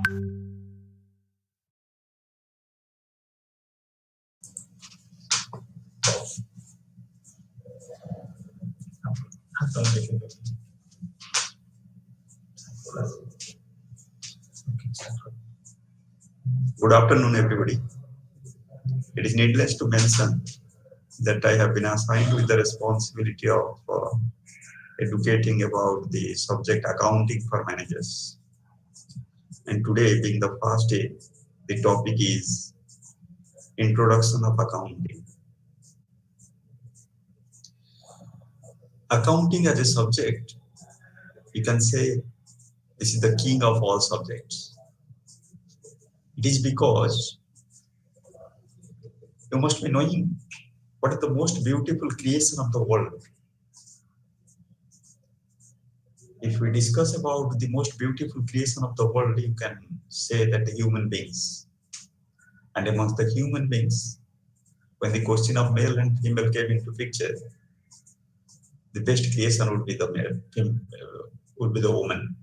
Good afternoon, everybody. It is needless to mention that I have been assigned with the responsibility of educating about the subject accounting for managers. And today, being the first day, the topic is introduction of accounting. Accounting as a subject, you can say this is the king of all subjects. It is because you must be knowing what is the most beautiful creation of the world. If we discuss about the most beautiful creation of the world, you can say that the human beings. And amongst the human beings, when the question of male and female came into picture, the best creation would be the male, would be the woman.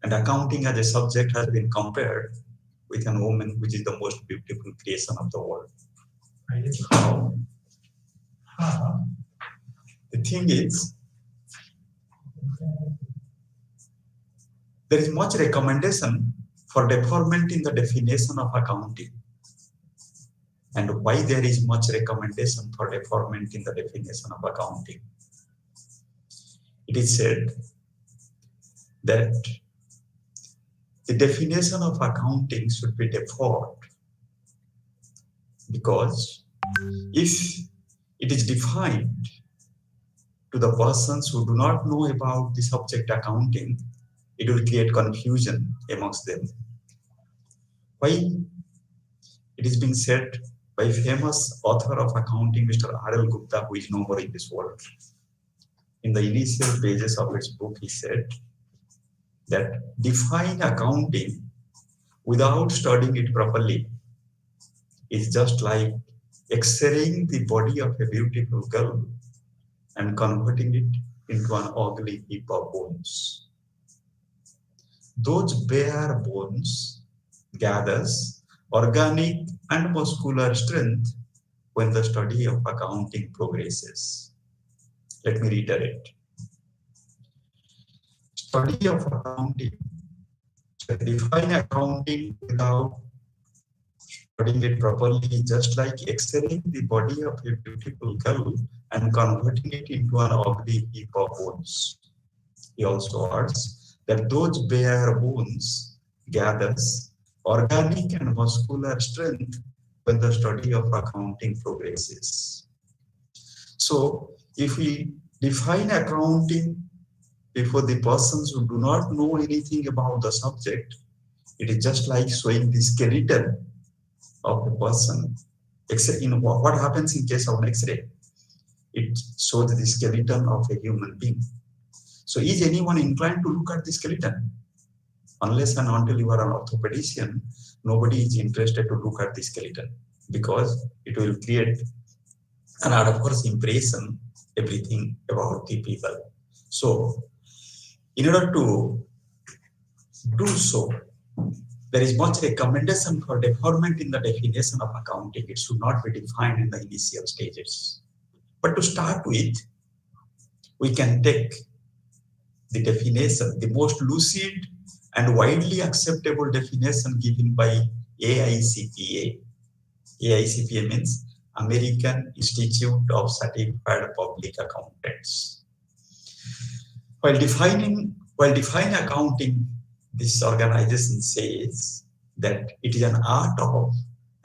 And accounting as a subject has been compared with an woman, which is the most beautiful creation of the world. The thing is, there is much recommendation for deferment in the definition of accounting. And why there is much recommendation for deferment in the definition of accounting? It is said that the definition of accounting should be deferred because if it is defined to the persons who do not know about the subject accounting, it will create confusion amongst them. Why? It is being said by famous author of accounting, Mr. R.L. Gupta, who is no more in this world. In the initial pages of his book, he said that define accounting without studying it properly is just like X-raying the body of a beautiful girl and converting it into an ugly heap of bones. Those bare bones gathers organic and muscular strength when the study of accounting progresses. Let me reiterate. Study of accounting, define accounting without studying it properly, just like X-raying the body of a beautiful girl and converting it into an ugly heap of bones. He also adds that those bare bones gathers organic and muscular strength when the study of accounting progresses. So, if we define accounting before the persons who do not know anything about the subject, it is just like showing the skeleton of a person. In what happens in case of an X-ray? It shows the skeleton of a human being. So is anyone inclined to look at the skeleton? Unless and until you are an orthopedician, nobody is interested to look at the skeleton because it will create an adverse impression, everything about the people. So in order to do so, there is much recommendation for deferment in the definition of accounting. It should not be defined in the initial stages. But to start with, we can take the definition, the most lucid and widely acceptable definition given by AICPA. AICPA means American Institute of Certified Public Accountants. While defining accounting, this organization says that it is an art of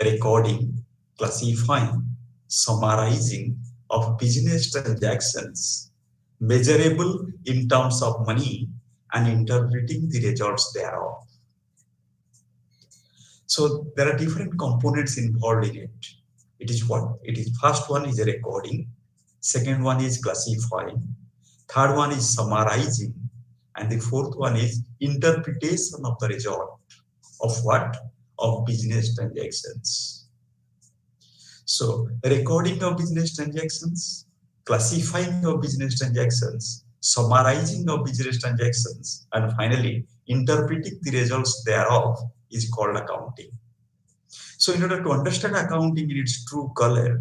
recording, classifying, summarizing of business transactions measurable in terms of money and interpreting the results thereof. So there are different components involved in it. It is first one is a recording, second one is classifying, third one is summarizing, and the fourth one is interpretation of the result of what? Of business transactions. So recording of business transactions, classifying of business transactions, summarizing of business transactions, and finally interpreting the results thereof is called accounting. So in order to understand accounting in its true color,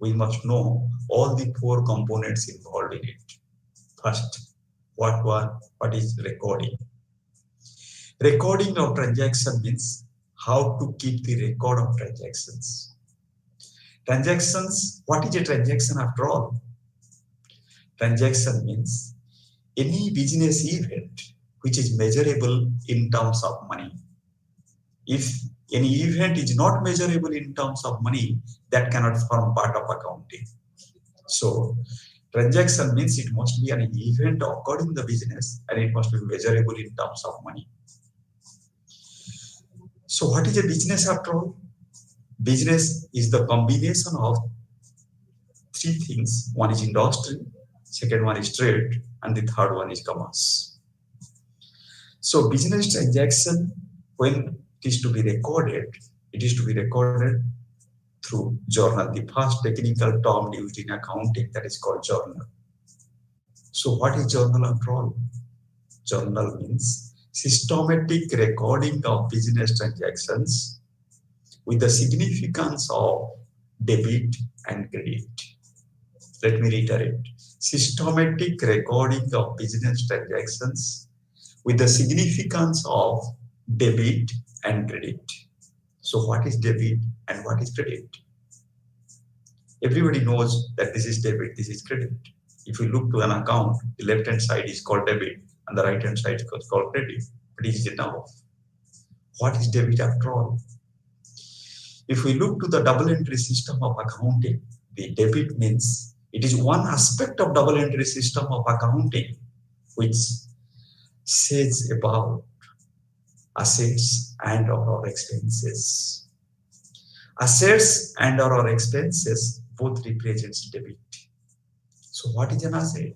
we must know all the four components involved in it. First, what is recording? Recording of transaction means how to keep the record of transactions. Transactions, what is a transaction after all? Transaction means any business event which is measurable in terms of money. If any event is not measurable in terms of money, that cannot form part of accounting. So, transaction means it must be an event occurred in the business and it must be measurable in terms of money. So, what is a business after all? Business is the combination of three things. One is industry, second one is trade, and the third one is commerce. So business transaction, when it is to be recorded, it is to be recorded through journal. The first technical term used in accounting, that is called journal. So what is journal after all? Journal means systematic recording of business transactions with the significance of debit and credit. Let me reiterate. Systematic recording of business transactions with the significance of debit and credit. So what is debit and what is credit? Everybody knows that this is debit, this is credit. If you look to an account, the left-hand side is called debit and the right-hand side is called credit. But is it now? What is debit after all? If we look to the double entry system of accounting, the debit means it is one aspect of double entry system of accounting which says about assets and or expenses. Assets and or expenses both represents debit. So what is an asset?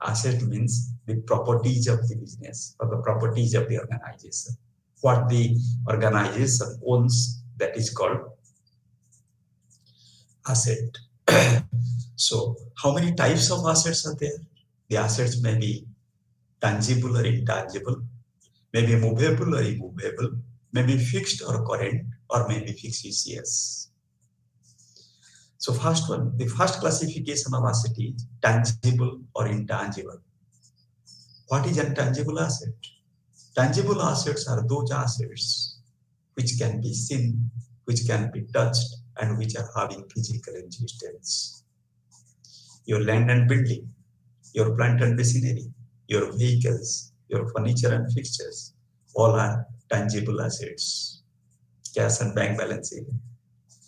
Asset means the properties of the business or the properties of the organization. What the organization owns, that is called asset. So how many types of assets are there? The assets may be tangible or intangible, maybe movable or immovable, maybe fixed or current, or maybe fictitious. So first one, the first classification of asset is tangible or intangible. What is intangible asset? Tangible assets are those assets which can be seen, which can be touched, and which are having physical existence. Your land and building, your plant and machinery, your vehicles, your furniture and fixtures, all are tangible assets. Cash and bank balancing.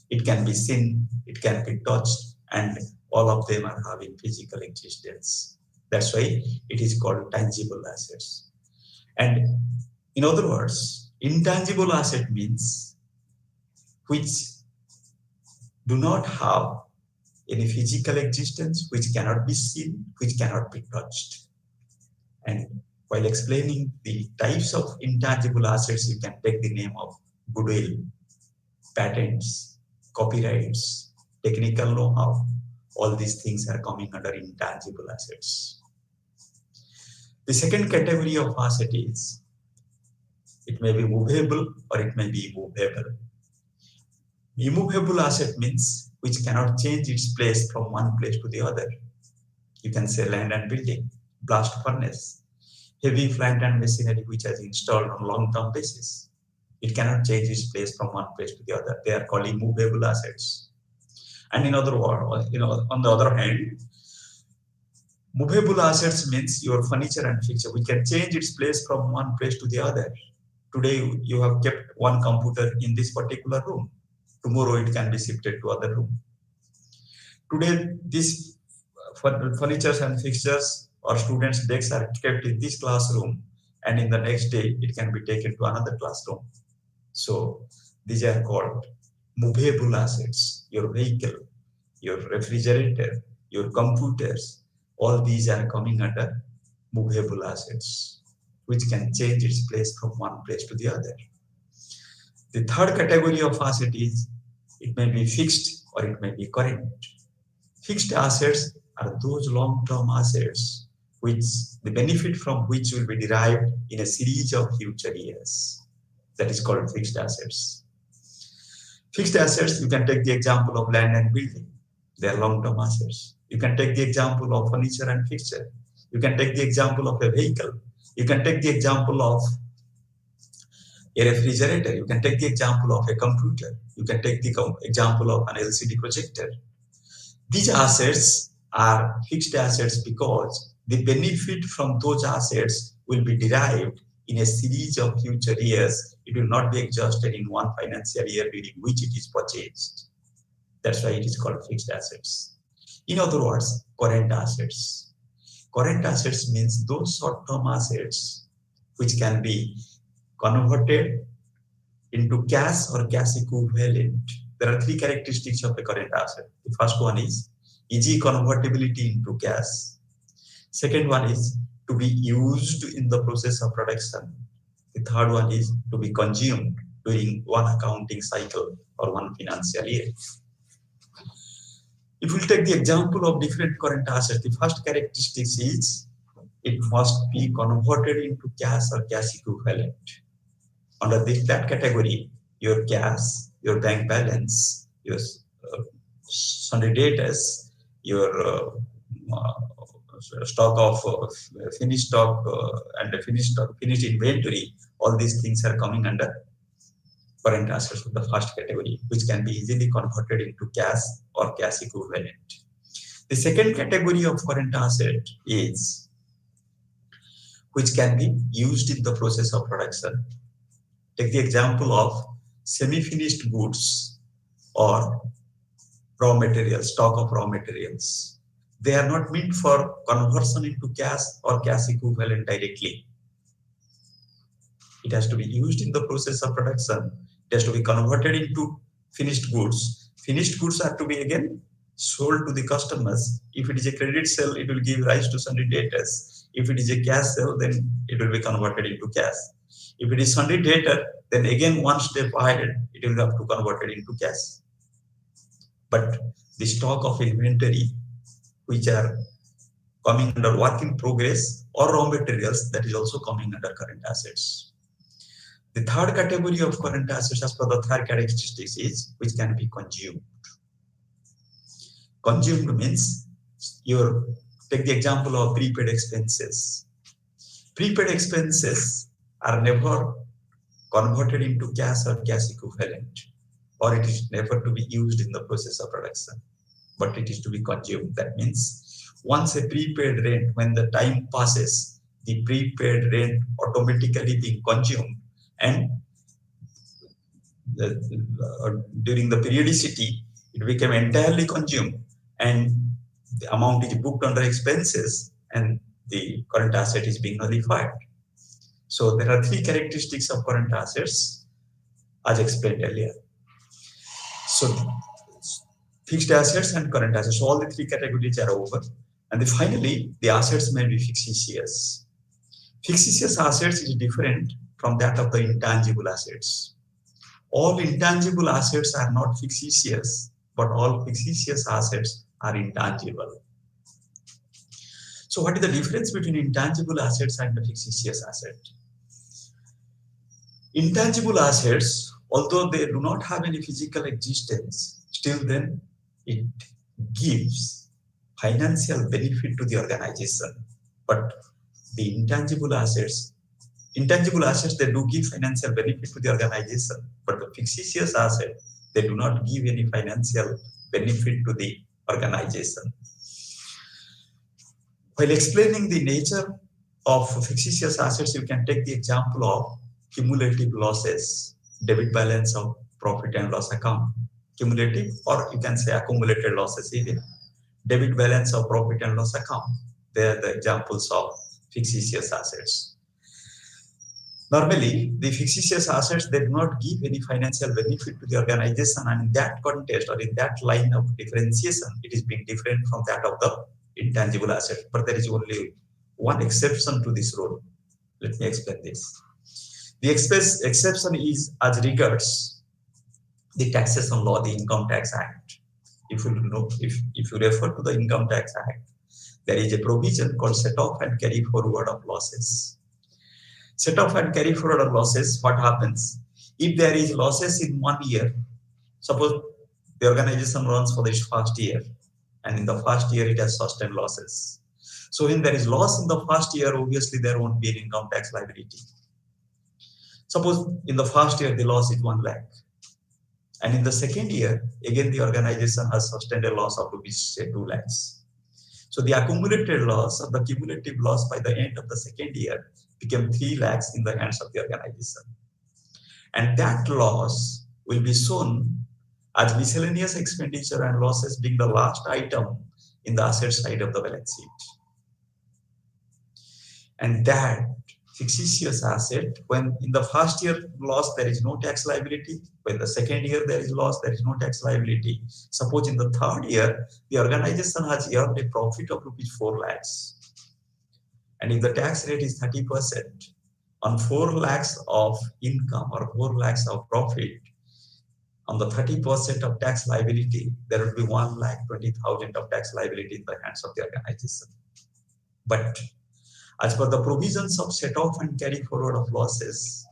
It can be seen, it can be touched, and all of them are having physical existence. That's why it is called tangible assets. And in other words, intangible asset means which do not have any physical existence, which cannot be seen, which cannot be touched. And while explaining the types of intangible assets, you can take the name of goodwill, patents, copyrights, technical know-how. All these things are coming under intangible assets. The second category of asset is, it may be movable or it may be immovable. Immovable asset means which cannot change its place from one place to the other. You can say land and building, blast furnace, heavy plant and machinery which is installed on long-term basis. It cannot change its place from one place to the other. They are called immovable assets. And in other words, on the other hand, movable assets means your furniture and fixture. We can change its place from one place to the other. Today, you have kept one computer in this particular room. Tomorrow, it can be shifted to other room. Today, this furniture and fixtures or students' desks are kept in this classroom, and in the next day, it can be taken to another classroom. So, these are called movable assets. Your vehicle, your refrigerator, your computers, all these are coming under movable assets, which can change its place from one place to the other. The third category of asset is, it may be fixed or it may be current. Fixed assets are those long-term assets which the benefit from which will be derived in a series of future years. That is called fixed assets. Fixed assets, you can take the example of land and building. They are long-term assets. You can take the example of furniture and fixture. You can take the example of a vehicle. You can take the example of a refrigerator. You can take the example of a computer. You can take the example of an LCD projector. These assets are fixed assets because the benefit from those assets will be derived in a series of future years. It will not be exhausted in one financial year during which it is purchased. That's why it is called fixed assets. In other words, current assets. Current assets means those short-term assets which can be converted into cash or cash equivalent. There are three characteristics of a current asset. The first one is easy convertibility into cash. Second one is to be used in the process of production. The third one is to be consumed during one accounting cycle or one financial year. If we take the example of different current assets, the first characteristic is it must be converted into cash or cash equivalent. Under that category, your cash, your bank balance, your sundry debtors, your stock of finished stock and finished inventory, all these things are coming under current assets of the first category, which can be easily converted into cash or cash equivalent. The second category of current asset is which can be used in the process of production. Take the example of semi-finished goods or raw materials, stock of raw materials. They are not meant for conversion into cash or cash equivalent directly. It has to be used in the process of production. It has to be converted into finished goods. Finished goods are to be again sold to the customers. If it is a credit sale, it will give rise to sundry debtors. If it is a cash sale, then it will be converted into cash. If it is sundry debtor, then again one step ahead, it will have to convert it into cash. But the stock of inventory, which are coming under work in progress or raw materials, that is also coming under current assets. The third category of current assets, as per the third characteristics, is which can be consumed. Consumed means take the example of prepaid expenses. Prepaid expenses are never converted into cash or cash equivalent, or it is never to be used in the process of production, but it is to be consumed. That means once a prepaid rent, when the time passes, the prepaid rent automatically being consumed, and during the periodicity, it became entirely consumed, and the amount is booked under expenses, and the current asset is being nullified. So there are three characteristics of current assets, as explained earlier. So fixed assets and current assets, so all the three categories are over. And then finally, the assets may be fictitious. Fictitious assets is different from that of the intangible assets. All intangible assets are not fictitious, but all fictitious assets are intangible. So what is the difference between intangible assets and the fictitious asset? Intangible assets, although they do not have any physical existence, still then it gives financial benefit to the organization. But the intangible assets, they do give financial benefit to the organization, but the fictitious asset, they do not give any financial benefit to the organization. While explaining the nature of fictitious assets, you can take the example of cumulative losses, debit balance of profit and loss account. Cumulative, or you can say accumulated losses even. Debit balance of profit and loss account. They are the examples of fictitious assets. Normally, the fictitious assets, they do not give any financial benefit to the organization, and in that context or in that line of differentiation, it is being different from that of the intangible asset. But there is only one exception to this rule. Let me explain this. The exception is as regards the taxation law, the Income Tax Act. If you refer to the Income Tax Act, there is a provision called set off and carry forward of losses. Set off and carry forward of losses, what happens? If there is losses in 1 year, suppose the organization runs for this first year, and in the first year it has sustained losses. So when there is loss in the first year, obviously there won't be an income tax liability. Suppose in the first year the loss is 1 lakh. And in the second year, again the organization has sustained a loss of rupees, say 2 lakhs. So the accumulated loss or the cumulative loss by the end of the second year became 3 lakhs in the hands of the organization. And that loss will be shown as miscellaneous expenditure and losses being the last item in the asset side of the balance sheet. And that fictitious asset, when in the first year loss there is no tax liability, when the second year there is loss, there is no tax liability. Suppose in the third year, the organization has earned a profit of rupees 4 lakhs. And if the tax rate is 30%, on 4 lakhs of income or 4 lakhs of profit, on the 30% of tax liability, there will be 1,20,000 of tax liability in the hands of the organization. But as per the provisions of set off and carry forward of losses,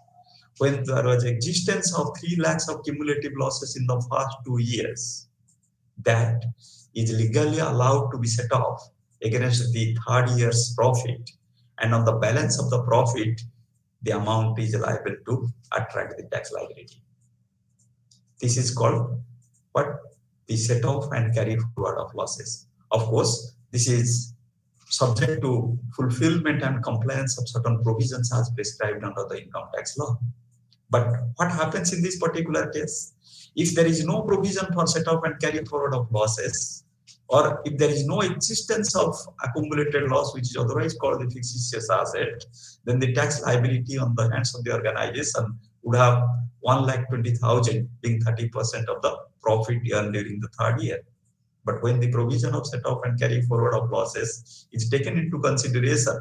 when there was existence of 3 lakhs of cumulative losses in the first 2 years, that is legally allowed to be set off against the third year's profit. And on the balance of the profit, the amount is liable to attract the tax liability. This is called what? The set off and carry forward of losses. Of course, this is subject to fulfillment and compliance of certain provisions as prescribed under the income tax law. But what happens in this particular case? If there is no provision for set off and carry forward of losses, or if there is no existence of accumulated loss, which is otherwise called the fictitious asset, then the tax liability on the hands of the organization would have 1,20,000 being 30% of the profit earned during the third year. But when the provision of set off and carry forward of losses is taken into consideration,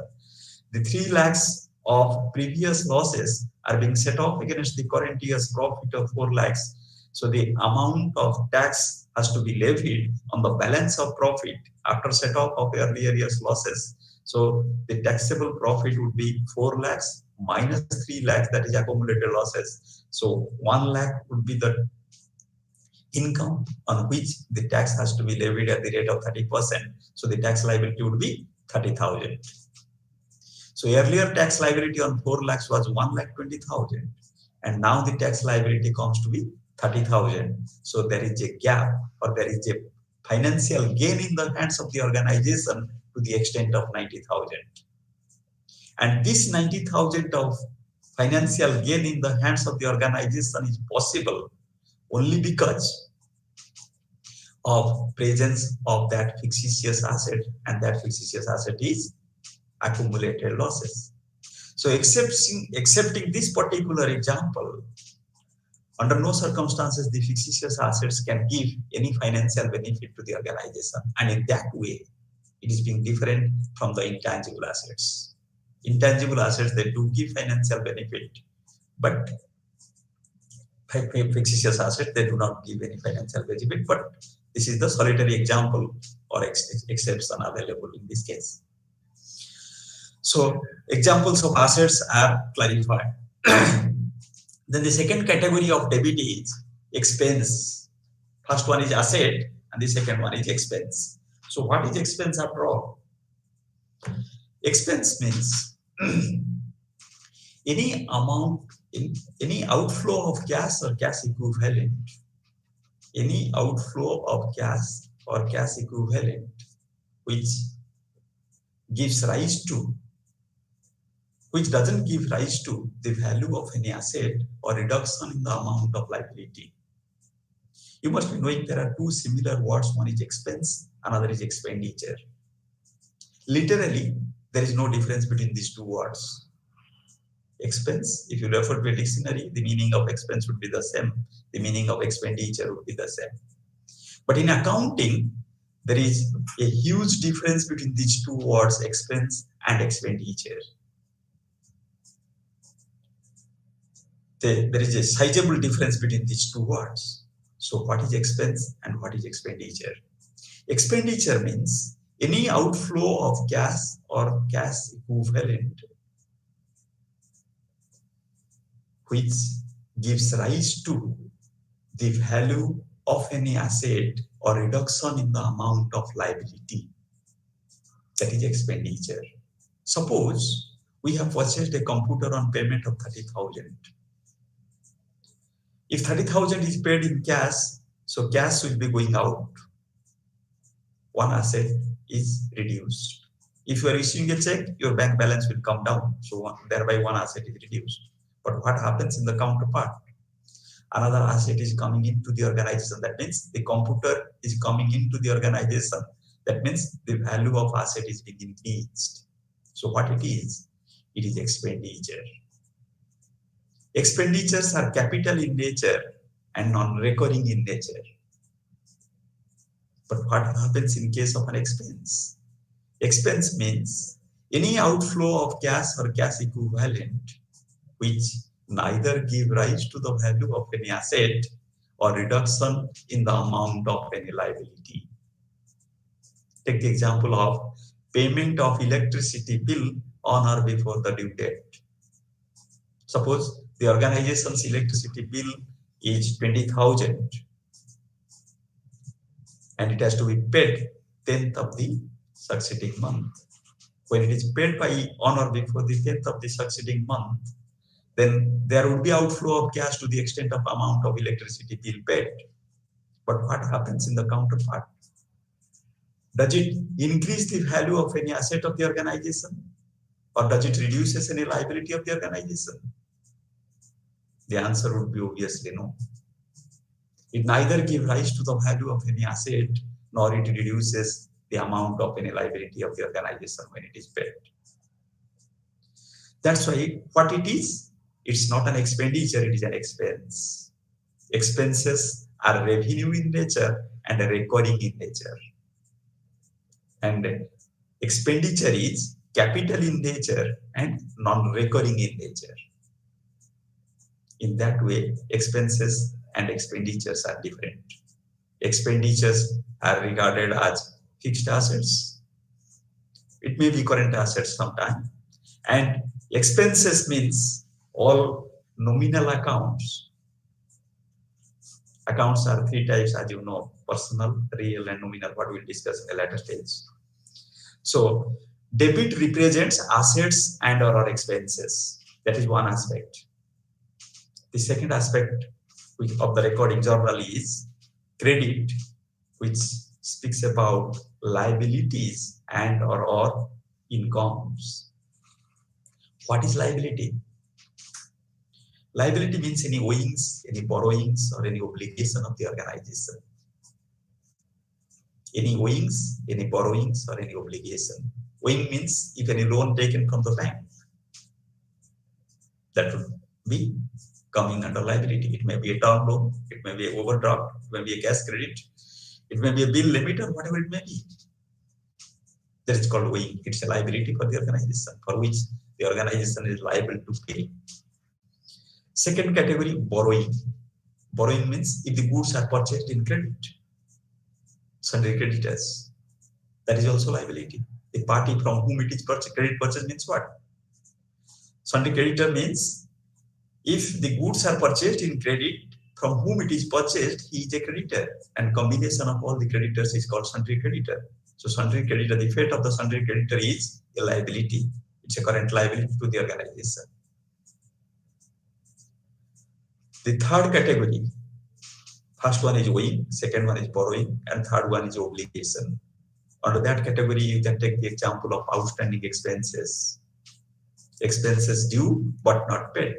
the 3 lakhs of previous losses are being set off against the current year's profit of 4 lakhs. So the amount of tax has to be levied on the balance of profit after set off of earlier year's losses. So the taxable profit would be 4 lakhs minus 3 lakhs, that is accumulated losses. So 1 lakh would be the income on which the tax has to be levied at the rate of 30%. So the tax liability would be 30,000. So earlier tax liability on 4 lakhs was 1,20,000, and now the tax liability comes to be 30,000. So there is a gap, or there is a financial gain in the hands of the organization to the extent of 90,000. And this 90,000 of financial gain in the hands of the organization is possible only because of presence of that fictitious asset, and that fictitious asset is accumulated losses. So accepting this particular example, under no circumstances the fictitious assets can give any financial benefit to the organization, and in that way it is being different from the intangible assets. Intangible assets, they do give financial benefit, but fictitious assets, they do not give any financial benefit. But this is the solitary example or exception available in this case. So examples of assets are clarified. Then the second category of debit is expense. First one is asset and the second one is expense. So what is expense after all? Expense means any amount, any outflow of cash or cash equivalent, any outflow of cash or cash equivalent which gives rise to, which doesn't give rise to the value of any asset or reduction in the amount of liability. You must be knowing there are two similar words. One is expense, another is expenditure. Literally, there is no difference between these two words. Expense, if you refer to a dictionary, the meaning of expense would be the same. The meaning of expenditure would be the same. But in accounting, there is a huge difference between these two words, expense and expenditure. There is a sizable difference between these two words. So what is expense and what is expenditure? Expenditure means Any outflow of cash or cash equivalent which gives rise to the value of any asset or reduction in the amount of liability, that is expenditure. Suppose we have purchased a computer on payment of 30,000. If 30,000 is paid in cash, so cash will be going out. One asset is reduced. If you are issuing a check, your bank balance will come down. So thereby one asset is reduced. But what happens in the counterpart? Another asset is coming into the organization. That means the computer is coming into the organization. That means the value of asset is being increased. So what it is? It is expenditure. Expenditures are capital in nature and non-recurring in nature. But what happens in case of an expense? Expense means any outflow of cash or cash equivalent which neither give rise to the value of any asset or reduction in the amount of any liability. Take the example of payment of electricity bill on or before the due date. Suppose the organization's electricity bill is 20,000 and it has to be paid 10th of the succeeding month. When it is paid by on or before the 10th of the succeeding month, then there would be outflow of cash to the extent of amount of electricity bill paid. But what happens in the counterpart? Does it increase the value of any asset of the organization? Or does it reduces any liability of the organization? The answer would be obviously no. It neither gives rise to the value of any asset, nor it reduces the amount of any liability of the organization when it is paid. That's why what it is, it's not an expenditure, it is an expense. Expenses are revenue in nature and recurring in nature. And expenditure is capital in nature and non-recurring in nature. In that way, expenses and expenditures are different. Expenditures are regarded as fixed assets. It may be current assets sometime. And expenses means all nominal accounts. Accounts are three types, as you know: personal, real, and nominal, what we'll discuss in a later stage. So, debit represents assets and or expenses. That is one aspect. The second aspect of the recording journal is credit, which speaks about liabilities and or incomes. What is liability? Liability means any owings, any borrowings, or any obligation of the organization. Any owings, any borrowings, or any obligation. Owing means if any loan taken from the bank, that would be coming under liability. It may be a term loan, it may be an overdraft, it may be a cash credit, it may be a bill limit, or whatever it may be. That is called owing. It's a liability for the organization, for which the organization is liable to pay. Second category, borrowing. Borrowing means if the goods are purchased in credit, sundry creditors, that is also liability. The party from whom it is purchased, credit purchase means what? Sundry creditor means if the goods are purchased in credit, from whom it is purchased, he is a creditor, and combination of all the creditors is called sundry creditor. So sundry creditor, the fate of the sundry creditor is a liability. It's a current liability to the organization. The third category, first one is owing, second one is borrowing, and third one is obligation. Under that category, you can take the example of outstanding expenses. Expenses due but not paid.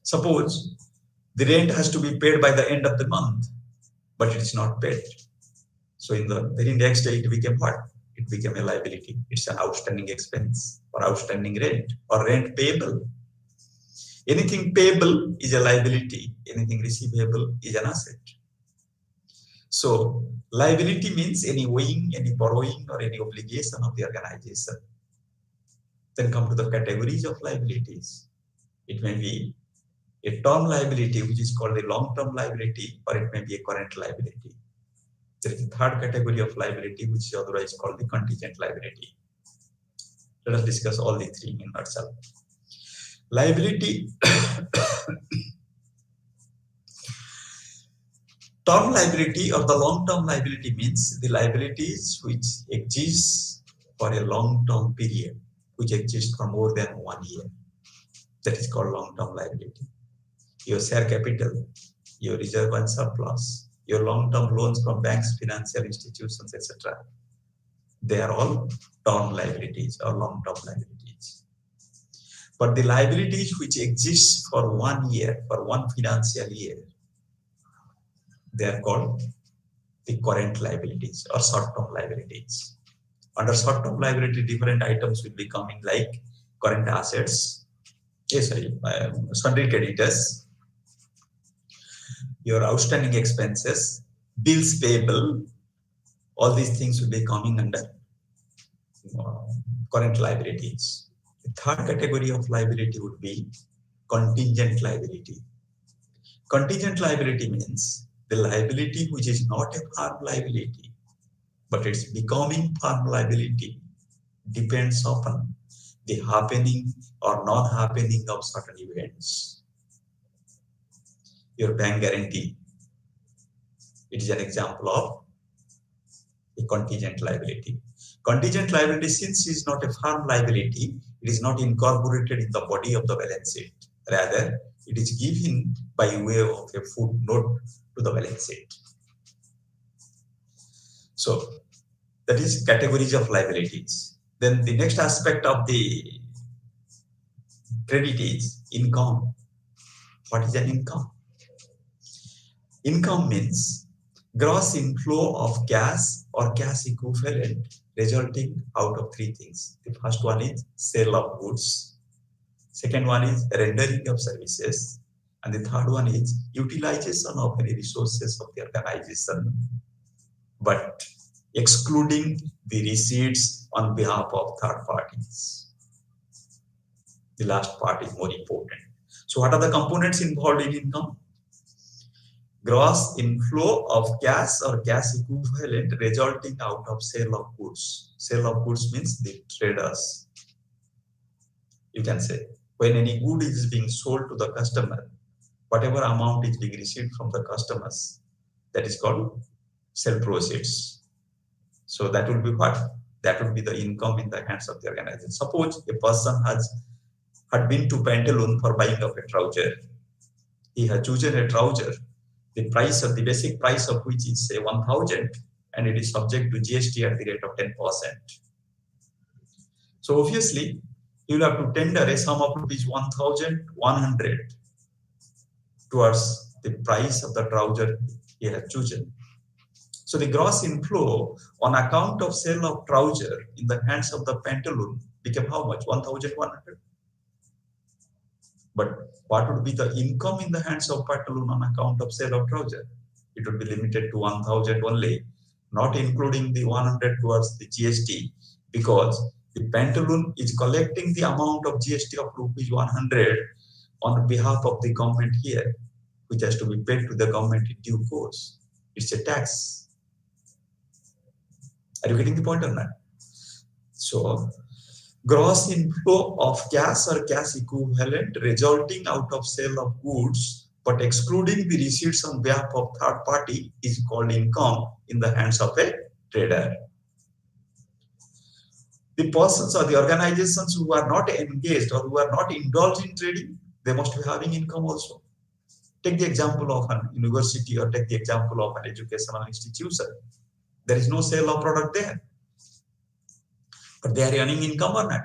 Suppose the rent has to be paid by the end of the month, but it is not paid. So in the very next day, it became what? It became a liability. It's an outstanding expense or outstanding rent or rent payable. Anything payable is a liability. Anything receivable is an asset. So liability means any owing, any borrowing, or any obligation of the organization. Then come to the categories of liabilities. It may be a term liability, which is called a long-term liability, or it may be a current liability. There is a third category of liability, which is otherwise called the contingent liability. Let us discuss all the three in nutshell. Liability. Term liability or the long-term liability means the liabilities which exist for a long-term period, which exist for more than 1 year. That is called long-term liability. Your share capital, your reserve and surplus, your long-term loans from banks, financial institutions, etc. They are all term liabilities or long-term liabilities. But the liabilities which exist for 1 year, for one financial year, they are called the current liabilities or short-term liabilities. Under short-term liability, different items will be coming like current assets, sundry creditors, your outstanding expenses, bills payable, all these things will be coming under current liabilities. The third category of liability would be contingent liability. Contingent liability means the liability which is not a firm liability, but it's becoming firm liability depends upon the happening or non-happening of certain events. Your bank guarantee, it is an example of a contingent liability. Contingent liability, since it is not a firm liability, it is not incorporated in the body of the balance sheet. Rather, it is given by way of a footnote to the balance sheet. So, that is categories of liabilities. Then the next aspect of the credit is income. What is an income? Income means gross inflow of cash or cash equivalent resulting out of three things. The first one is sale of goods. Second one is rendering of services. And the third one is utilization of any resources of the organization, but excluding the receipts on behalf of third parties. The last part is more important. So what are the components involved in income? Gross inflow of cash or cash equivalent resulting out of sale of goods. Sale of goods means the traders. You can say when any good is being sold to the customer, whatever amount is being received from the customers, that is called sale proceeds. So that will be what? That will be the income in the hands of the organization. Suppose a person had been to Pantaloon for buying of a trouser. He had chosen a trouser, the price of the basic price of which is say 1,000, and it is subject to GST at the rate of 10%. So obviously, you will have to tender a sum of rupees 1,100 towards the price of the trouser he had chosen. So the gross inflow on account of sale of trouser in the hands of the Pantaloon became how much? 1,100. But what would be the income in the hands of Pantaloon on account of sale of trouser? It would be limited to 1,000 only, not including the 100 towards the GST, because the Pantaloon is collecting the amount of GST of rupees 100 on behalf of the government here, which has to be paid to the government in due course. It's a tax. Are you getting the point on that? So, gross inflow of cash or cash equivalent resulting out of sale of goods, but excluding the receipts on behalf of third party, is called income in the hands of a trader. The persons or the organizations who are not engaged or who are not indulged in trading, they must be having income also. Take the example of an university or take the example of an educational institution. There is no sale of product there, but they are earning income or not.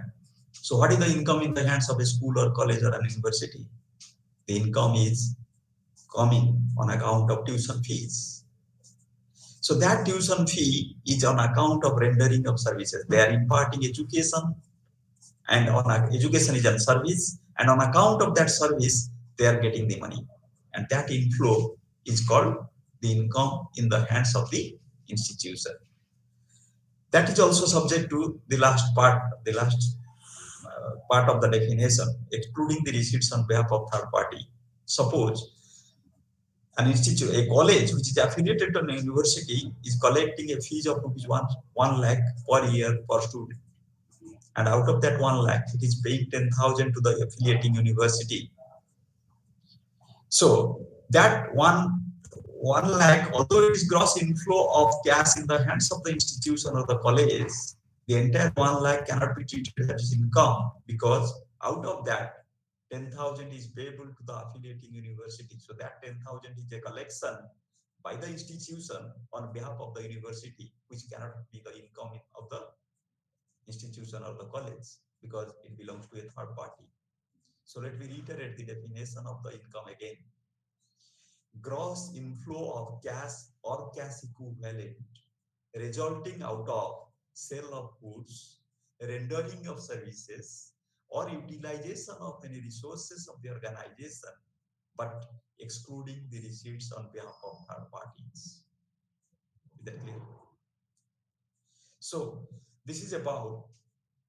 So what is the income in the hands of a school or college or an university? The income is coming on account of tuition fees. So that tuition fee is on account of rendering of services. They are imparting education, and education is a service, and on account of that service, they are getting the money. And that inflow is called the income in the hands of the institution. That is also subject to the last part of the definition, excluding the receipts on behalf of third party. Suppose An institute, a college which is affiliated to an university is collecting a fees of rupees 1 lakh per year per student. And out of that 1 lakh, it is paying 10,000 to the affiliating university. So that one lakh, although it is gross inflow of cash in the hands of the institution or the colleges, the entire 1 lakh cannot be treated as income, because out of that 10,000 is payable to the affiliating university. So that 10,000 is a collection by the institution on behalf of the university, which cannot be the income of the institution or the college, because it belongs to a third party. So let me reiterate the definition of the income again. Gross inflow of cash or cash equivalent resulting out of sale of goods, rendering of services, or utilization of any resources of the organization, but excluding the receipts on behalf of third parties. Is that clear? So this is about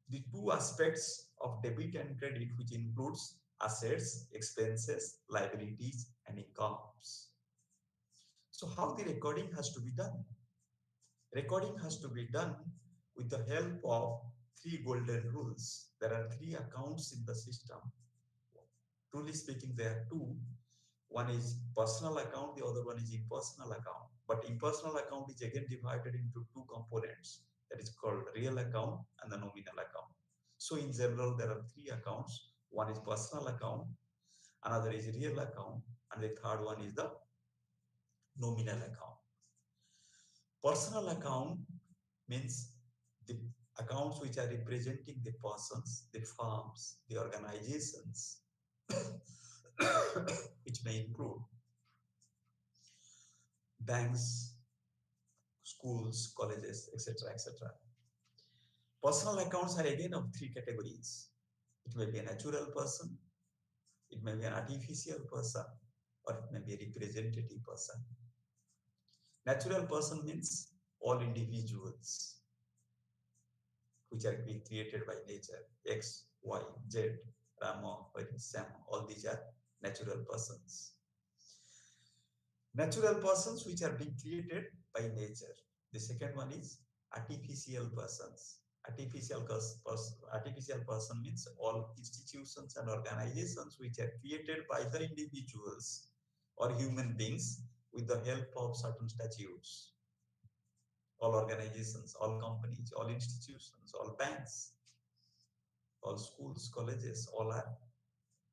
the two aspects of debit and credit, which includes assets, expenses, liabilities, and incomes. So how the recording has to be done? Recording has to be done with the help of three golden rules. There are three accounts in the system. Truly speaking, there are two. One is personal account, the other one is impersonal account. But impersonal account is again divided into two components. That is called real account and the nominal account. So in general, there are three accounts. One is personal account, another is real account, and the third one is the nominal account. Personal account means the accounts which are representing the persons, the firms, the organizations, which may include banks, schools, colleges, etc., etc. Personal accounts are again of three categories. It may be a natural person, it may be an artificial person, or it may be a representative person. Natural person means all individuals which are being created by nature. X, Y, Z, Rama, Sam, all these are natural persons. Natural persons which are being created by nature. The second one is artificial persons. Artificial person means all institutions and organizations which are created by the individuals or human beings with the help of certain statutes. All organizations, all companies, all institutions, all banks, all schools, colleges, all are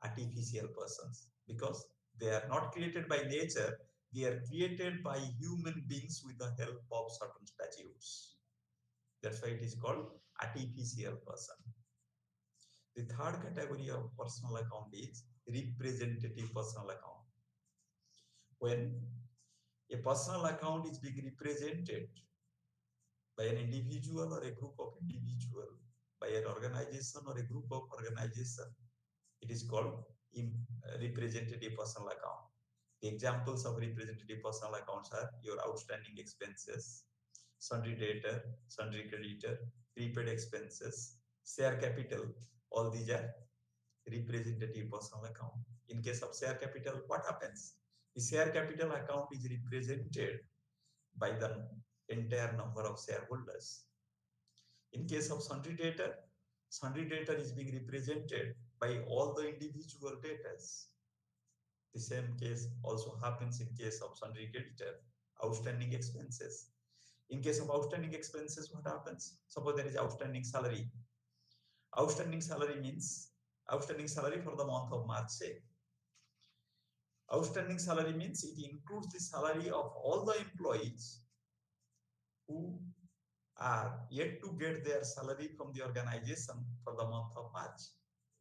artificial persons, because they are not created by nature, they are created by human beings with the help of certain statutes. That's why it is called artificial person. The third category of personal account is representative personal account. When a personal account is being represented by an individual or a group of individual, by an organization or a group of organization, it is called representative personal account. The examples of representative personal accounts are your outstanding expenses, sundry debtor, sundry creditor, prepaid expenses, share capital. All these are representative personal account. In case of share capital, what happens? The share capital account is represented by the entire number of shareholders. In case of sundry debtor is being represented by all the individual debtors. The same case also happens in case of sundry creditor, outstanding expenses. In case of outstanding expenses, what happens? Suppose there is outstanding salary. Outstanding salary means outstanding salary for the month of March, say. Outstanding salary means it includes the salary of all the employees who are yet to get their salary from the organization for the month of March.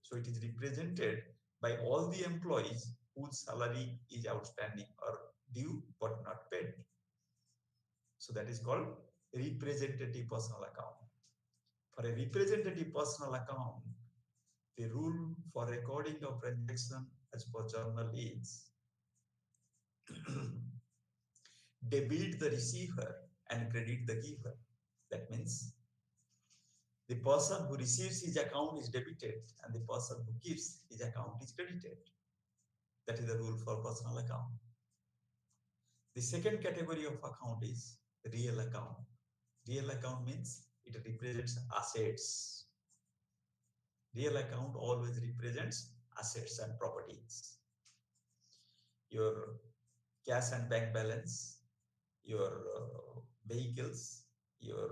So it is represented by all the employees whose salary is outstanding or due but not paid. So that is called representative personal account. For a representative personal account, the rule for recording of transaction as per journal is debit the receiver and credit the giver. That means the person who receives his account is debited and the person who gives his account is credited. That is the rule for personal account. The second category of account is real account. Real account means it represents assets. Real account always represents assets and properties. Your cash and bank balance, your vehicles, your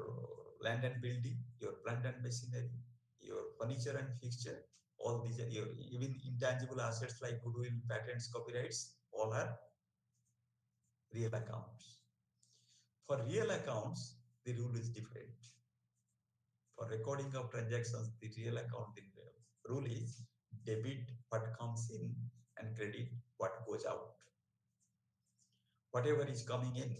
land and building, your plant and machinery, your furniture and fixture, all these are your even intangible assets like goodwill, patents, copyrights, all are real accounts. For real accounts, the rule is different. For recording of transactions, the real account, the rule is debit what comes in and credit what goes out. Whatever is coming in,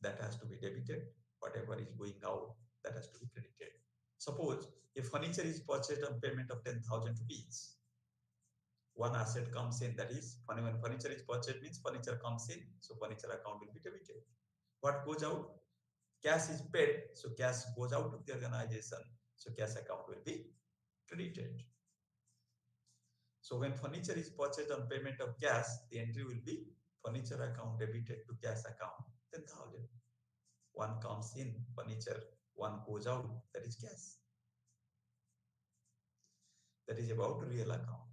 that has to be debited. Whatever is going out, that has to be credited. Suppose if furniture is purchased on payment of 10,000 rupees, one asset comes in, that is, when furniture is purchased means furniture comes in, so furniture account will be debited. What goes out? Cash is paid, so cash goes out of the organization, so cash account will be credited. So when furniture is purchased on payment of cash, the entry will be furniture account debited to cash account 10,000. One comes in furniture, one goes out, that is cash. That is about real account.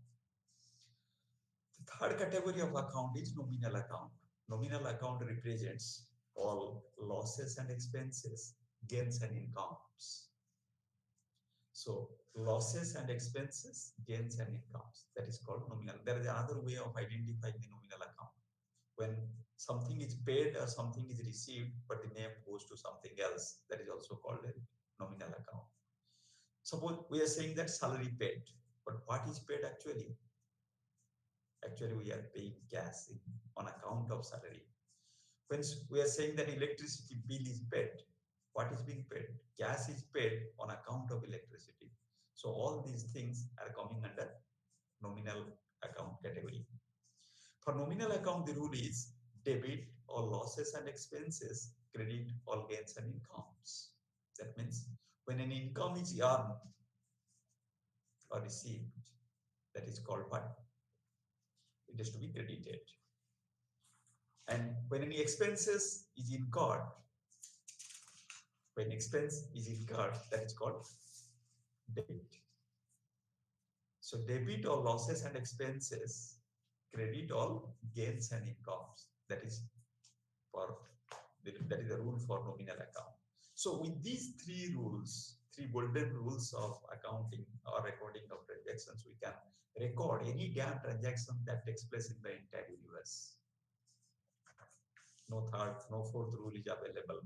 The third category of account is nominal account. Nominal account represents all losses and expenses, gains and incomes. So losses and expenses, gains and incomes, that is called nominal. There is another way of identifying the nominal account. When something is paid or something is received, but the name goes to something else, that is also called a nominal account. Suppose we are saying that salary paid, but what is paid actually? Actually, we are paying cash on account of salary. When we are saying that electricity bill is paid, what is being paid? Gas is paid on account of electricity. So all these things are coming under nominal account category. For nominal account, the rule is debit all losses and expenses, credit all gains and incomes. That means when an income is earned or received, that is called what? It is to be credited. And when any expenses is incurred, when expense is incurred, that is called debit. So debit all losses and expenses, credit all gains and incomes. That is the rule for nominal account. So with these three rules, three golden rules of accounting or recording of transactions, we can record any damn transaction that takes place in the entire universe. No third, no fourth rule is available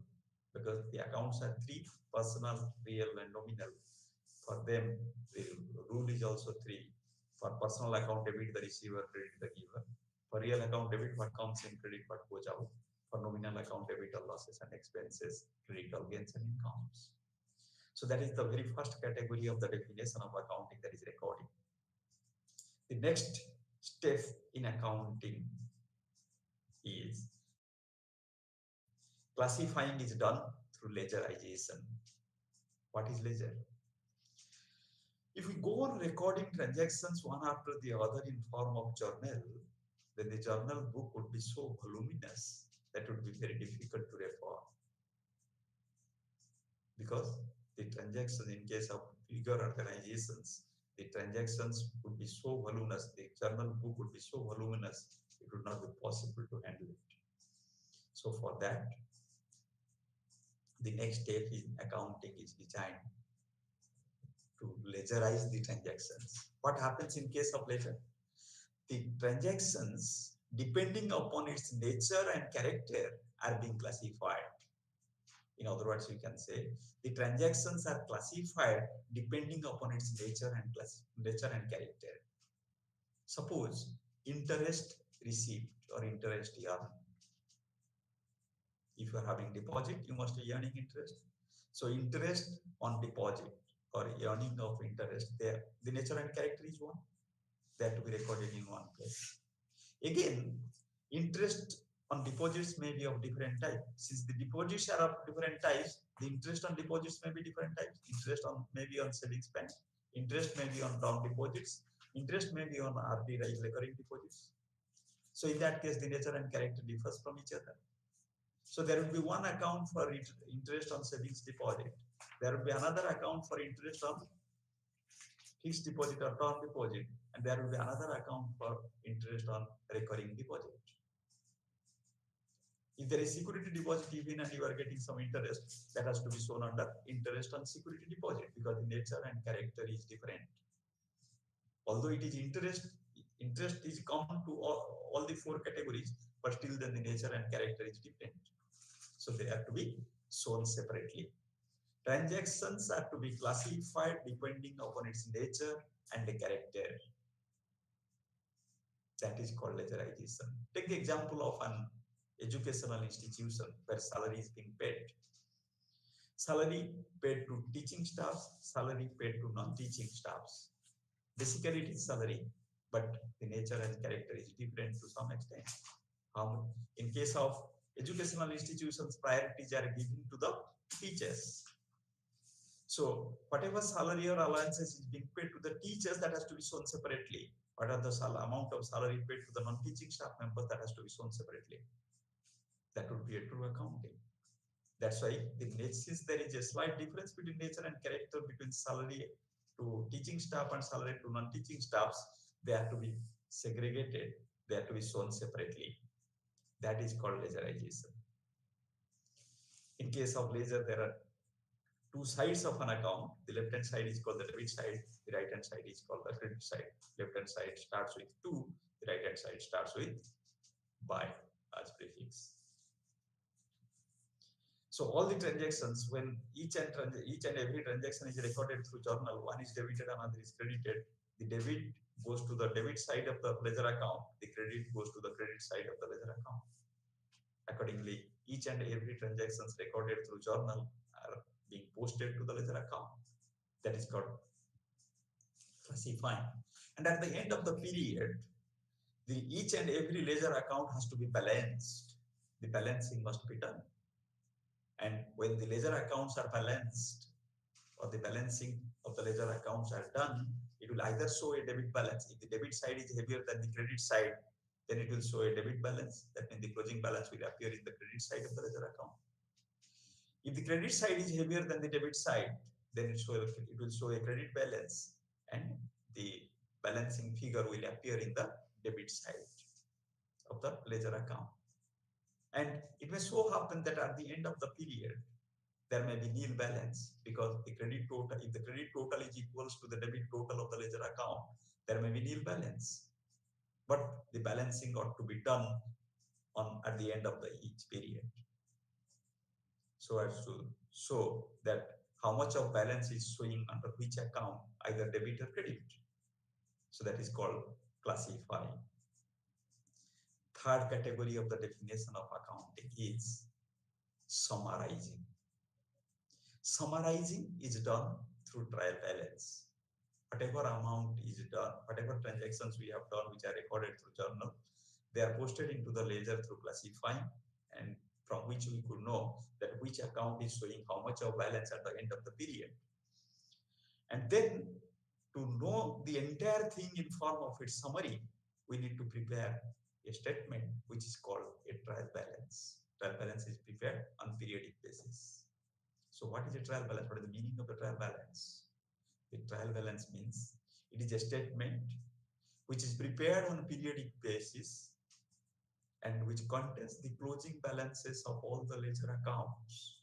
because the accounts are three: personal, real, and nominal. For them, the rule is also three. For personal account, debit the receiver, credit the giver. For real account, debit what comes in, credit what goes out. For nominal account, debit all losses and expenses, credit all gains and incomes. So that is the very first category of the definition of accounting, that is recording. The next step in accounting is classifying is done through ledgerization. What is ledger? If we go on recording transactions one after the other in form of journal, then the journal book would be so voluminous that it would be very difficult to refer. Because the transactions, in case of bigger organizations, the transactions would be so voluminous, the journal book would be so voluminous, it would not be possible to handle it. So for that, the next step in accounting is designed to ledgerize the transactions. What happens in case of ledger? The transactions, depending upon its nature and character, are being classified. In other words, you can say the transactions are classified depending upon its nature and character. Suppose interest received or interest earned. If you are having deposit, you must be earning interest. So interest on deposit or earning of interest, there the nature and character is one. They have to be recorded in one place. Again, interest on deposits may be of different type. Since the deposits are of different types, the interest on deposits may be different types. Interest on maybe on savings bank, interest may be on term deposits, interest may be on RD, recurring deposits. So in that case, the nature and character differs from each other. So there will be one account for interest on savings deposit. There will be another account for interest on fixed deposit or term deposit, and there will be another account for interest on recurring deposit. If there is security deposit even and you are getting some interest, that has to be shown under interest on security deposit because the nature and character is different. Although it is interest is common to all the four categories, but still then the nature and character is different. So they have to be shown separately. Transactions are to be classified depending upon its nature and the character. That is called ledgerization. Take the example of an educational institution where salary is being paid. Salary paid to teaching staffs, salary paid to non-teaching staffs. Basically, it is salary, but the nature and character is different to some extent. In case of educational institutions, priorities are given to the teachers. So whatever salary or allowances is being paid to the teachers, that has to be shown separately. What are the amount of salary paid to the non-teaching staff members, that has to be shown separately. That would be a true accounting. That's why since there is a slight difference between nature and character between salary to teaching staff and salary to non-teaching staffs, they have to be segregated. They have to be shown separately. That is called ledgerization. In case of ledger, there are two sides of an account. The left-hand side is called the debit side. The right-hand side is called the credit side. Left-hand side starts with 2. The right-hand side starts with by as prefix. So all the transactions, when each and every transaction is recorded through journal, one is debited, another is credited. The debit goes to the debit side of the ledger account. The credit goes to the credit side of the ledger account. Accordingly, each and every transactions recorded through journal are being posted to the ledger account. That is called classifying. And at the end of the period, each and every ledger account has to be balanced. The balancing must be done. And when the ledger accounts are balanced or the balancing of the ledger accounts are done, it will either show a debit balance. If the debit side is heavier than the credit side, then it will show a debit balance. That means the closing balance will appear in the credit side of the ledger account. If the credit side is heavier than the debit side, then it will show a credit balance and the balancing figure will appear in the debit side of the ledger account. And it may so happen that at the end of the period, there may be nil balance because the credit total, if the credit total is equals to the debit total of the ledger account, there may be nil balance. But the balancing ought to be done at the end of each period. So as to show that how much of balance is showing under which account, either debit or credit. So that is called classifying. Third category of the definition of accounting is summarizing. Summarizing is done through trial balance. Whatever amount is done, whatever transactions we have done which are recorded through journal, they are posted into the ledger through classifying, and from which we could know that which account is showing how much of balance at the end of the period. And then to know the entire thing in form of its summary, we need to prepare a statement which is called a trial balance. Trial balance is prepared on periodic basis. So what is a trial balance? What is the meaning of the trial balance? The trial balance means it is a statement which is prepared on a periodic basis and which contains the closing balances of all the ledger accounts.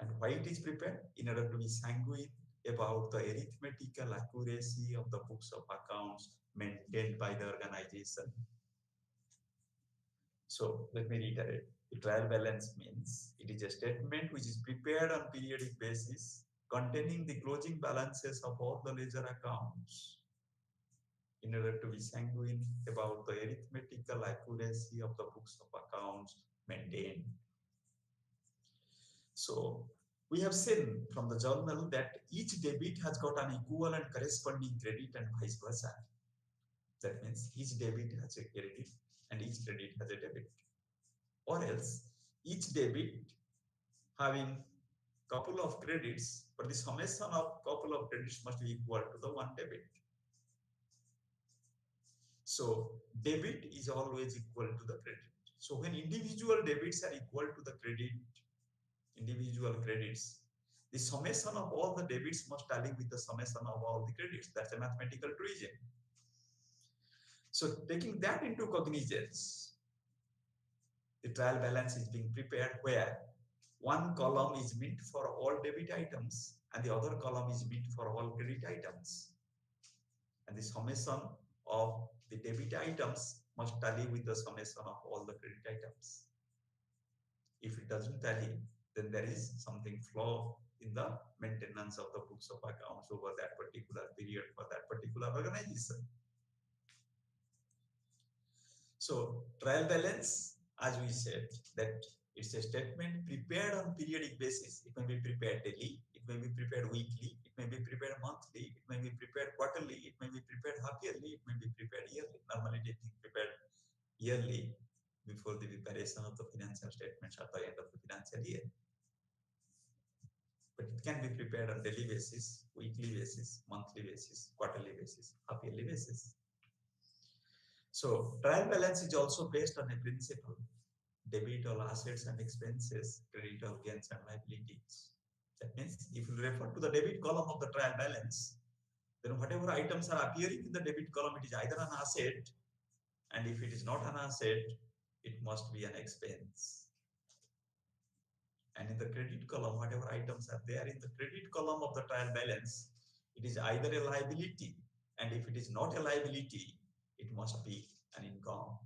And why it is prepared? In order to be sanguine about the arithmetical accuracy of the books of accounts maintained by the organization. So let me reiterate. The trial balance means it is a statement which is prepared on periodic basis containing the closing balances of all the ledger accounts in order to be sanguine about the arithmetical accuracy of the books of accounts maintained. So we have seen from the journal that each debit has got an equal and corresponding credit and vice versa. That means each debit has a credit and each credit has a debit. Or else each debit having couple of credits, but the summation of couple of credits must be equal to the one debit. So debit is always equal to the credit. So when individual debits are equal to the individual credits, the summation of all the debits must tally with the summation of all the credits. That's a mathematical truism. So taking that into cognizance, the trial balance is being prepared where one column is meant for all debit items and the other column is meant for all credit items. And the summation of the debit items must tally with the summation of all the credit items. If it doesn't tally, then there is something flaw in the maintenance of the books of accounts over that particular period for that particular organization. So trial balance, as we said, that it's a statement prepared on periodic basis. It may be prepared daily, it may be prepared weekly, it may be prepared monthly, it may be prepared quarterly, it may be prepared half yearly, it may be prepared yearly. Normally it is prepared yearly before the preparation of the financial statements at the end of the financial year. But it can be prepared on daily basis, weekly basis, monthly basis, quarterly basis, half yearly basis. So trial balance is also based on a principle: debit all assets and expenses, credit all gains and liabilities. That means if you refer to the debit column of the trial balance, then whatever items are appearing in the debit column, it is either an asset, and if it is not an asset, it must be an expense. And in the credit column, whatever items are there in the credit column of the trial balance, it is either a liability, and if it is not a liability, it must be an income.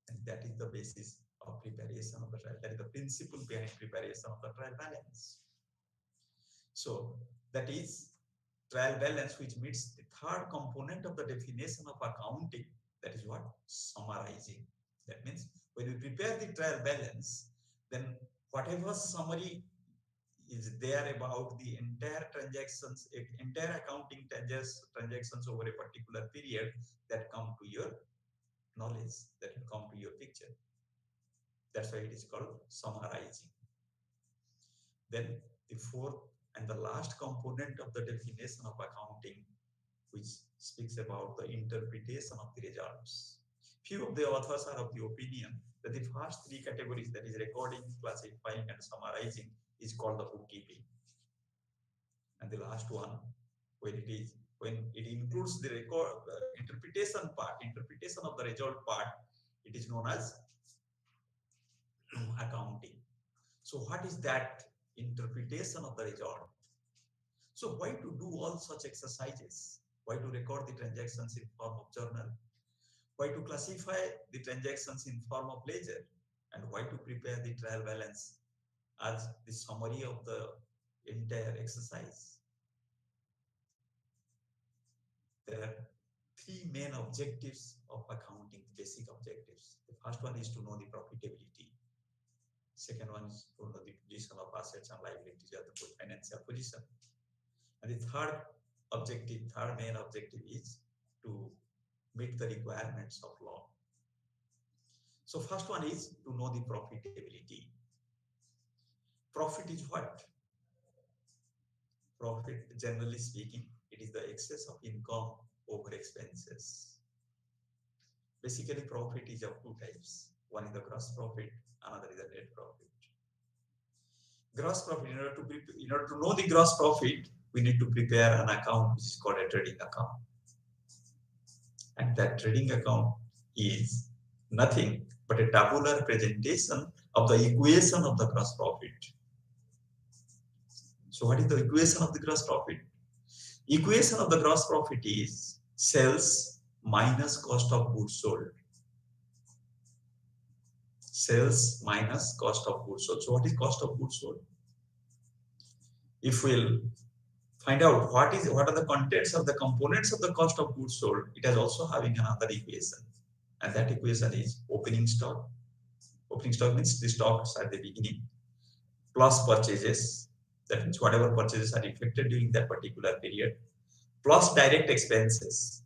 And that is the basis of preparation of the trial. That is the principle behind preparation of the trial balance. So that is trial balance, which meets the third component of the definition of accounting. That is what? Summarizing. That means when we prepare the trial balance, then whatever summary is there about the entire transactions, entire accounting transactions over a particular period, that come to your knowledge, that will come to your picture. That's why it is called summarizing. Then the fourth and the last component of the definition of accounting, which speaks about the interpretation of the results. Few of the authors are of the opinion that the first three categories, that is recording, classifying, and summarizing, is called the bookkeeping. And the last one, when it includes the record interpretation part, interpretation of the result part, it is known as accounting. So what is that interpretation of the result? So why to do all such exercises? Why to record the transactions in form of journal? Why to classify the transactions in form of ledger? And why to prepare the trial balance as the summary of the entire exercise? There are three main objectives of accounting, basic objectives. The first one is to know the profitability. Second one is to know the position of assets and liabilities at the financial position. And the third main objective is to meet the requirements of law. So first one is to know the profitability. Profit is what? Profit, generally speaking, it is the excess of income over expenses. Basically, profit is of two types. One is the gross profit, another is the net profit. Gross profit, in order to know the gross profit, we need to prepare an account which is called a trading account. And that trading account is nothing but a tabular representation of the equation of the gross profit. So what is the equation of the gross profit? Equation of the gross profit is sales minus cost of goods sold. Sales minus cost of goods sold. So what is cost of goods sold? If we'll find out what are the contents of the components of the cost of goods sold, it is also having another equation. And that equation is opening stock. Opening stock means the stocks at the beginning, plus purchases. That means whatever purchases are effected during that particular period, plus direct expenses.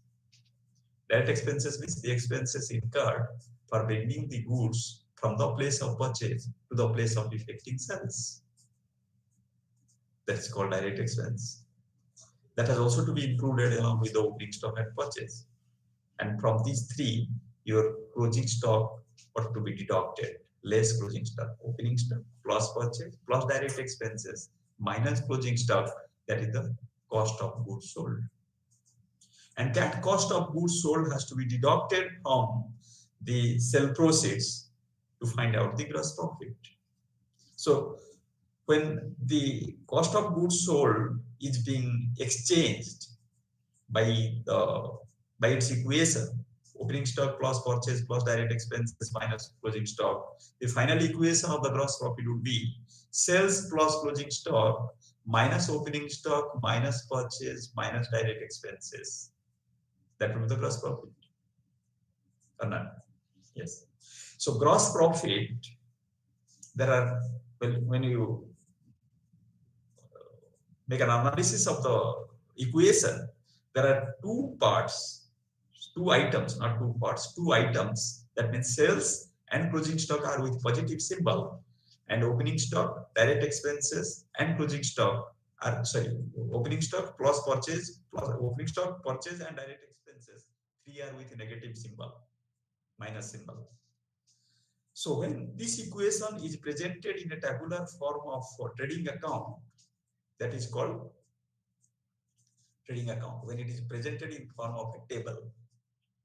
Direct expenses means the expenses incurred for bringing the goods from the place of purchase to the place of effecting sales. That is called direct expense. That has also to be included along with the opening stock and purchase. And from these three, your closing stock ought to be deducted. Less closing stock, opening stock, plus purchase, plus direct expenses, minus closing stock, that is the cost of goods sold. And that cost of goods sold has to be deducted from the sale proceeds to find out the gross profit. So when the cost of goods sold is being exchanged by the by its equation, opening stock plus purchase plus direct expenses minus closing stock, the final equation of the gross profit would be sales plus closing stock minus opening stock minus purchase minus direct expenses. That would be the gross profit. Or not? Yes. So gross profit, there are, when you make an analysis of the equation, there are two parts, two items, not two parts, two items. That means sales and closing stock are with positive symbol, and opening stock, direct expenses, and closing stock are, opening stock plus purchase, plus opening stock, purchase, and direct expenses, three are with negative symbol, minus symbol. So when this equation is presented in a tabular form of trading account, that is called trading account. When it is presented in form of a table,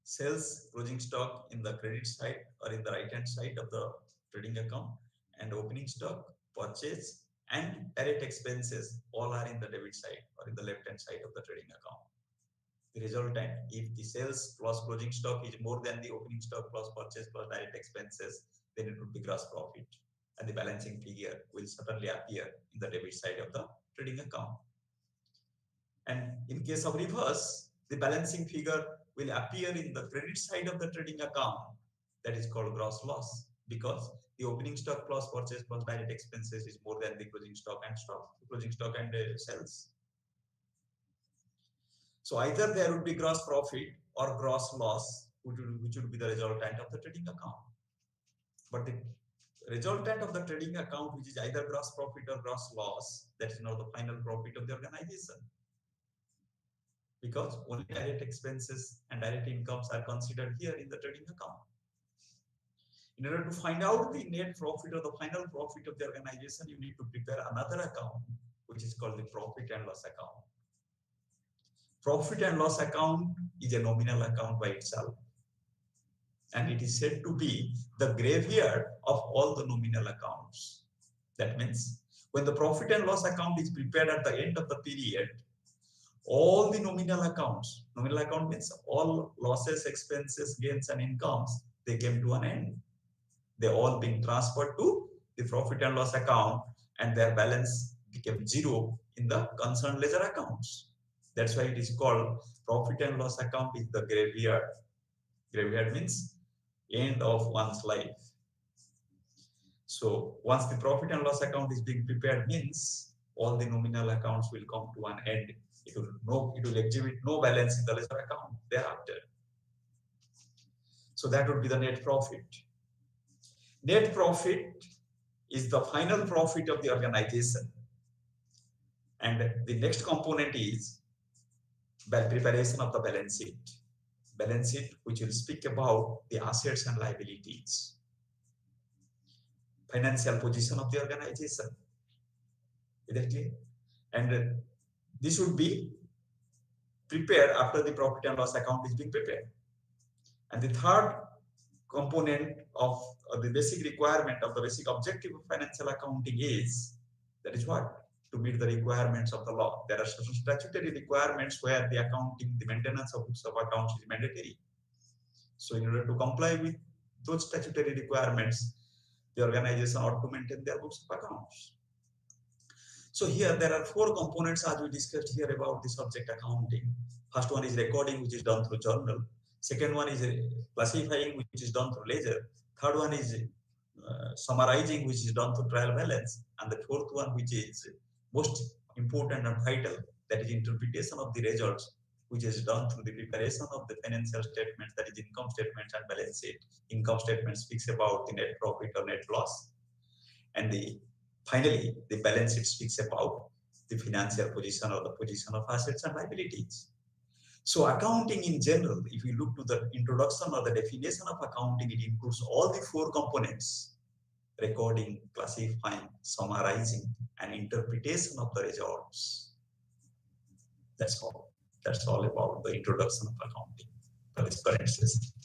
sales, closing stock in the credit side or in the right hand side of the trading account, and opening stock, purchase, and direct expenses all are in the debit side or in the left hand side of the trading account. The resultant, if the sales plus closing stock is more than the opening stock plus purchase plus direct expenses, then it would be gross profit, and the balancing figure will certainly appear in the debit side of the trading account. And in case of reverse, the balancing figure will appear in the credit side of the trading account. That is called gross loss, because the opening stock plus purchase plus direct expenses is more than the closing stock and sales. So either there would be gross profit or gross loss, which would be the resultant of the trading account. But the resultant of the trading account, which is either gross profit or gross loss, that is not the final profit of the organization, because only direct expenses and direct incomes are considered here in the trading account. In order to find out the net profit or the final profit of the organization, you need to prepare another account, which is called the profit and loss account. Profit and loss account is a nominal account by itself, and it is said to be the graveyard of all the nominal accounts. That means when the profit and loss account is prepared at the end of the period, all the nominal accounts, nominal account means all losses, expenses, gains, and incomes, they came to an end. They all been transferred to the profit and loss account, and their balance became zero in the concerned ledger accounts. That's why it is called profit and loss account is the graveyard. Graveyard means end of one's life. So once the profit and loss account is being prepared, means all the nominal accounts will come to an end. It will exhibit no balance in the ledger account thereafter. So that would be the net profit. Net profit is the final profit of the organization. And the next component is preparation of the balance sheet. Balance sheet, which will speak about the assets and liabilities, financial position of the organization. Is that clear? And this would be prepared after the profit and loss account is being prepared. And the third component of the basic requirement of the basic objective of financial accounting is, that is what? To meet the requirements of the law. There are certain statutory requirements where the accounting, the maintenance of books of accounts is mandatory. So in order to comply with those statutory requirements, the organization ought to maintain their books of accounts. So here there are four components as we discussed here about the subject accounting. First one is recording, which is done through journal. Second one is classifying, which is done through ledger. Third one is summarizing, which is done through trial balance. And the fourth one, which is most important and vital, that is interpretation of the results, which is done through the preparation of the financial statements, that is income statements and balance sheet. Income statement speaks about the net profit or net loss. And finally, the balance sheet speaks about the financial position or the position of assets and liabilities. So accounting in general, if you look to the introduction or the definition of accounting, it includes all the four components: recording, classifying, summarizing, and interpretation of the results. That's all. That's all about the introduction of accounting for this current session.